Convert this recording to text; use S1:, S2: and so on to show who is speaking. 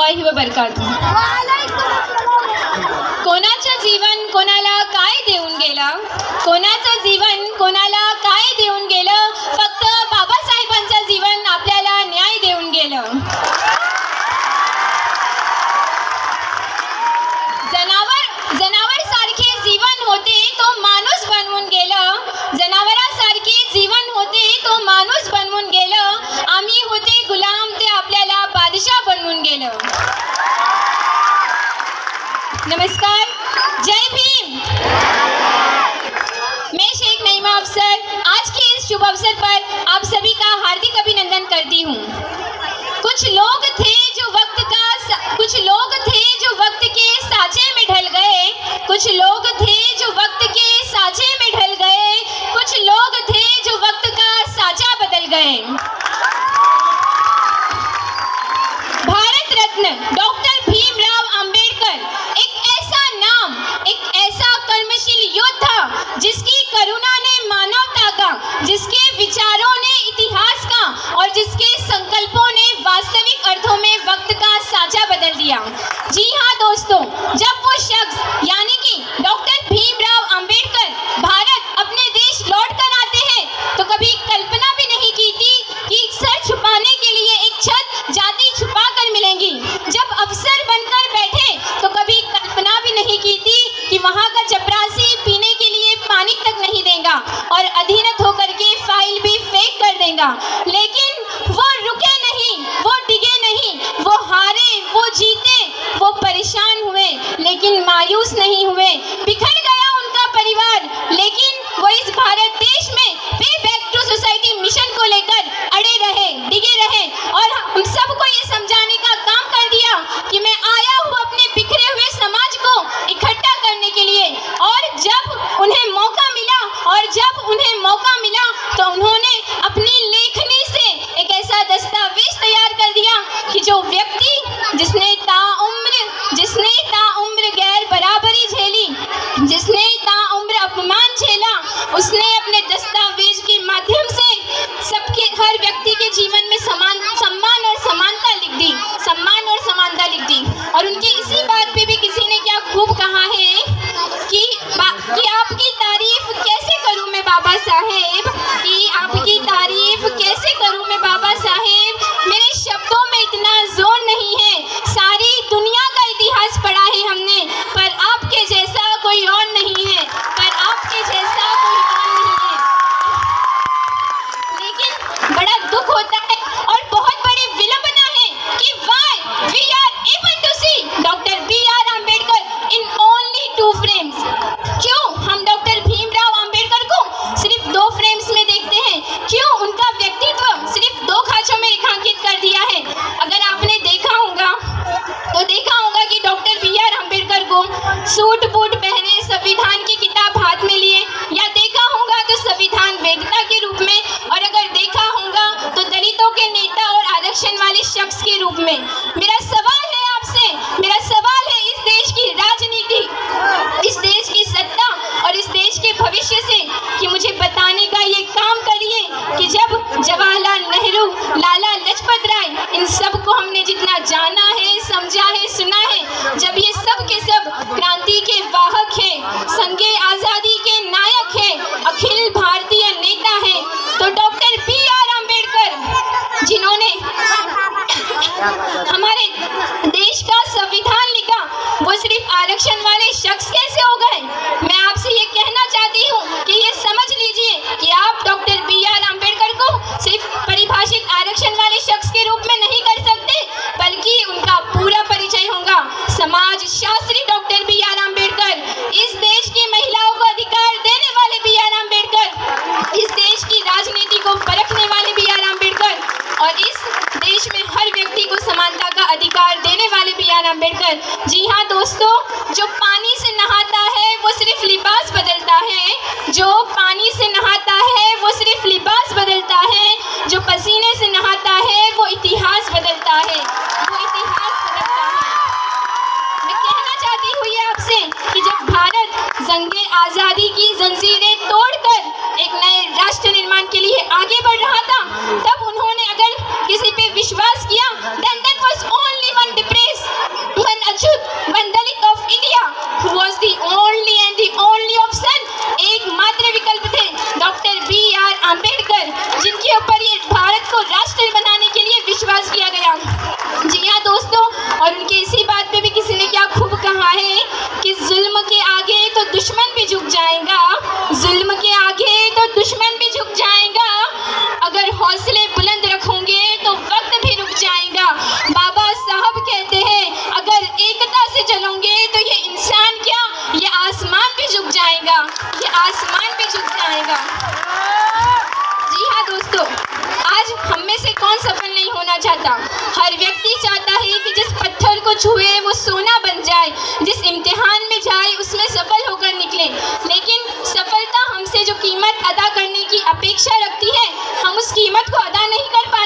S1: वरहमतुल्लाहि वबरकातुह. कोणाचं जीवन कोणाला काय देऊन गेलं, कोणाचं जीवन कोणाला काय देऊन गेलं, फक्त बाबासाहेबांचं जीवन आपल्याला न्याय देऊन गेलं. जनावर सारखे जीवन होते तो माणूस बनवून गेलं, जनावरासारखे जीवन होते तो माणूस बनवून गेलं. आम्ही होते गुलाम, ते आपल्याला बादशाह बनवून गेलं. नमस्कार, जय भीम. मैं शेख नईमा अफसर आज के इस शुभ अवसर पर आप सभी का हार्दिक अभिनंदन करती हूँ. कुछ लोग थे जो वक्त के साँचे में ढल गए, कुछ लोग थे जो वक्त के साँचे में ढल गए, कुछ लोग थे जो वक्त का साँचा बदल गए. भारत रत्न डॉक्टर भीमराव अंबेडकर एक ऐसा नाम, एक ऐसा कर्मशील योद्धा जिसकी करुणा ने मानवता का, जिसके विचारों ने इतिहास का और जिसके संकल्पों ने वास्तविक अर्थों में वक्त का साँचा बदल दिया. जी हाँ दोस्तों, जब वो शख्स यानी कि डॉक्टर भीमराव अंबेडकर भारत अपने देश लौट कर आते हैं तो कभी कल्पना भी नहीं की थी कि सर छुपाने के लिए एक छत जाति छुपा कर मिलेंगी. जब अफसर बनकर बैठे तो कभी कल्पना भी नहीं की थी कि वहाँ का चपरासी पीने के लिए पानी तक नहीं देगा और अधीनस्थ होकर के फाइल भी फेंक कर देगा. लेकिन वो रुके नहीं, वो डिगे नहीं, वो हारे, वो जीते, वो परेशान हुए लेकिन मायूस नहीं हुए. बिखर गया उनका परिवार लेकिन वो इस भारत देश में वे बैक टू सोसाइटी मिशन को लेकर अड़े रहे, डिगे रहे और हम सबको ये समझाने का काम कर दिया कि मैं आया हूँ अपने बिखरे हुए समाज को इकट्ठा करने के लिए. और जब उन्हें मौका मिला तो उन्होंने अपनी लेखनी से एक ऐसा दस्तावेज तैयार कर दिया कि जो व्यक्ति जिसने ताउम्र गैर बराबरी झेली, जिसने ताउम्र अपमान झेला, उसने अपने दस्तावेज के माध्यम से सबके, हर व्यक्ति के जीवन में सम्मान और समानता लिख दी. और उनकी इसी बात पे भी किसी ने क्या खूब कहा है कि आपकी तारीफ कैसे करूं मैं बाबा साहेब, कि आपकी तारीफ कैसे करूं मैं बाबा साहेब. मेरे शब्दों में इतना जोर नहीं है, सारी दुनिया का इतिहास पढ़ा है हमने, पर आपके जैसा कोई और नहीं है, लेकिन बड़ा दुख होता है और बहुत बड़ी विलंबना है कि why we are able to see doctor B.R. Ambedkar in only 2 frames. क्यों हम डॉक्टर भीमराव अम्बेडकर को सिर्फ 2 फ्रेम्स में देखते हैं? क्यों उनका व्यक्तित्व सिर्फ 2 खांचों में रेखांकित कर दिया है? अगर आपने देखा होगा कि डॉक्टर B.R. अम्बेडकर को सूट बूट पहने संविधान की किताब हाथ में लिए, या देखा होगा तो संविधान वेदता के रूप में, और अगर देखा होगा तो दलितों के नेता और आरक्षण वाले शख्स के रूप में. मेरा सवाल है आपसे, मेरा सवाल है इस देश की राजनीति, इस देश की सत्ता और इस देश के भविष्य से कि मुझे बताने का ये काम करिए कि जब जवाहरलाल नेहरू, लाला लाजपत राय, इन सब को हमने जितना जाना है, समझा है, सुना है, जब ये सब के सब क्रांति के वाहक है, संगे आज़ादी के नायक है, अखिल भारतीय नेता है, तो डॉक्टर B.R. अम्बेडकर जिन्होंने हमारे देश का संविधान लिखा, वो सिर्फ आरक्षण वाले शख्स कैसे हो गए? मैं आपसे ये कहना चाहती हूँ कि ये समझ लीजिए कि आप डॉक्टर B.R. अम्बेडकर को सिर्फ परिभाषित आरक्षण वाले शख्स के रूप में नहीं कर सकते, बल्कि उनका पूरा परिचय होगा समाज शास्त्री डॉक्टर B.R. अम्बेडकर, इस देश की महिलाओं को अधिकार देने वाले B.R. अम्बेडकर, इस देश की राजनीति को परखने वाले B.R. अम्बेडकर, और इस देश में हर व्यक्ति को समानता का अधिकार देने वाले B.R. अम्बेडकर. जी हाँ दोस्तों, जो पानी से नहाता है वो सिर्फ लिबास बदलता है, जो पानी से नहाता है वो सिर्फ लिबास बदलता है, जो पसीने से नहाता है वो इतिहास बदलता है, मैं कहना चाहती हूँ ये आपसे कि जब भारत जंगे आज़ादी की जंजीरें तोड़कर एक नए राष्ट्र निर्माण के लिए आगे बढ़ रहा था, तब उन्होंने अगर किसी पे विश्वास किया, then that was only one depressed आसमान पे झुक जाएगा। जी हाँ दोस्तों, आज हम में से कौन सफल नहीं होना चाहता। हर व्यक्ति चाहता है कि जिस पत्थर को छुए वो सोना बन जाए, जिस इम्तिहान में जाए उसमें सफल होकर निकले। लेकिन सफलता हमसे जो कीमत अदा करने की अपेक्षा रखती है, हम उस कीमत को अदा नहीं कर पाते।